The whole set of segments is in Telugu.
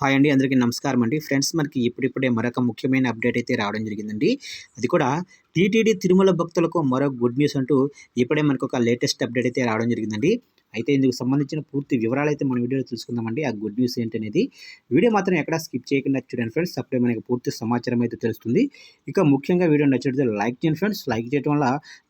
హాయ్ అండి. అందరికీ నమస్కారం అండి. ఫ్రెండ్స్, మనకి ఇప్పుడిప్పుడే మరొక ముఖ్యమైన అప్డేట్ అయితే రావడం జరిగిందండి. అది కూడా టీటీడీ తిరుమల భక్తులకు మరో గుడ్ న్యూస్ అంటూ ఇప్పుడే మనకొక లేటెస్ట్ అప్డేట్ అయితే రావడం జరిగిందండి. అయితే ఇందుకు సంబంధించిన పూర్తి వివరాలైతే మన వీడియోలో తెలుసుకుందామండి. ఆ గుడ్ న్యూస్ ఏంటనేది. వీడియో మాత్రం ఎక్కడా స్కిప్ చేయకుండా చూడండి ఫ్రెండ్స్. అప్పుడే మనకి పూర్తి సమాచారం అయితే తెలుస్తుంది. ఇక ముఖ్యంగా వీడియో నచ్చినట్లయితే లైక్ చేయండి ఫ్రెండ్స్. లైక్ చేయడం వల్ల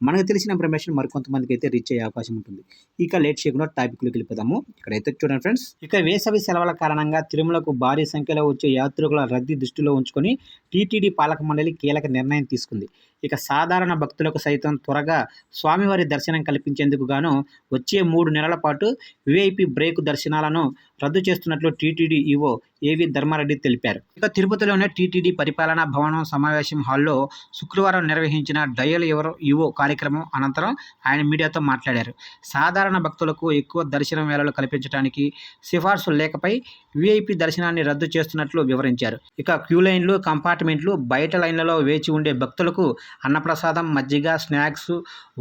మనకు తెలిసిన ఇన్ఫర్మేషన్ మరికొంతమందికి అయితే రీచ్ అయ్యే అవకాశం ఉంటుంది. ఇక లేట్ చేయకుండా టాపిక్లోకి వెళ్ళిపోదాము. ఇక్కడైతే చూడండి ఫ్రెండ్స్. ఇక వేసవి సెలవుల కారణంగా తిరుమలకు భారీ సంఖ్యలో వచ్చే యాత్రికుల రద్దీ దృష్టిలో ఉంచుకొని టీటీడీ పాలక మండలి కీలక నిర్ణయం తీసుకుంది. ఇక సాధారణ భక్తులకు సైతం త్వరగా స్వామివారి దర్శనం కల్పించేందుకు గాను వచ్చే 3 నెలల పాటు విఐపి బ్రేక్ దర్శనాలను రద్దు చేస్తున్నట్లు టీటీడీ ఈవో ఏవి ధర్మారెడ్డి తెలిపారు. ఇక తిరుపతిలోని టీటీడీ పరిపాలనా భవనం సమావేశం హాల్లో శుక్రవారం నిర్వహించిన డయల్ ఎవరో ఈవో కార్యక్రమం అనంతరం ఆయన మీడియాతో మాట్లాడారు. సాధారణ భక్తులకు ఎక్కువ దర్శనం వేళలు కల్పించడానికి సిఫార్సు లేఖపై విఐపి దర్శనాన్ని రద్దు చేస్తున్నట్లు వివరించారు. ఇక క్యూ లైన్లు, కంపార్ట్మెంట్లు, బయట లైన్లలో వేచి ఉండే భక్తులకు అన్నప్రసాదం, మజ్జిగ, స్నాక్స్,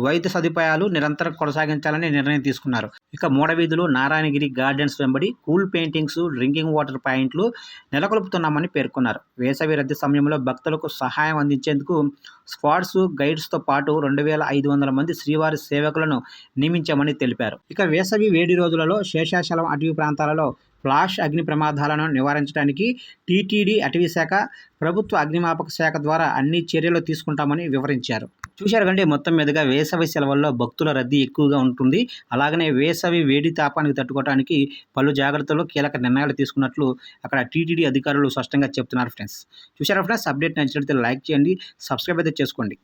వైద్య సదుపాయాలు నిరంతరం కొనసాగించాలని నిర్ణయం తీసుకున్నారు. ఇక మూడవీధులు, నారాయణగిరి గార్డెన్స్ వెంబడి కూల్ పెయింటింగ్స్, డ్రింకింగ్ వాటర్ పాయింట్లు నెలకొల్పుతున్నామని పేర్కొన్నారు. వేసవి రద్దీ సమయంలో భక్తులకు సహాయం అందించేందుకు స్క్వాడ్స్, గైడ్స్తో పాటు 2500 మంది శ్రీవారి సేవకులను నియమించామని తెలిపారు. ఇక వేసవి వేడి రోజులలో శేషాచలం అటవీ ప్రాంతాలలో ఫ్లాష్ అగ్ని ప్రమాదాలను నివారించడానికి టీటీడీ, అటవీశాఖ, ప్రభుత్వ అగ్నిమాపక శాఖ ద్వారా అన్ని చర్యలు తీసుకుంటామని వివరించారు. చూశారు కంటే మొత్తం మీదుగా వేసవి సెలవుల్లో భక్తుల రద్దీ ఎక్కువగా ఉంటుంది. అలాగనే వేసవి వేడి తాపానికి తట్టుకోవడానికి పలు జాగ్రత్తలు, కీలక నిర్ణయాలు తీసుకున్నట్లు అక్కడ టీటీడీ అధికారులు స్పష్టంగా చెప్తున్నారు ఫ్రెండ్స్. చూశారా ఫ్రెండ్స్? అప్డేట్ నచ్చినట్లయితే లైక్ చేయండి, సబ్స్క్రైబ్ అయితే చేసుకోండి.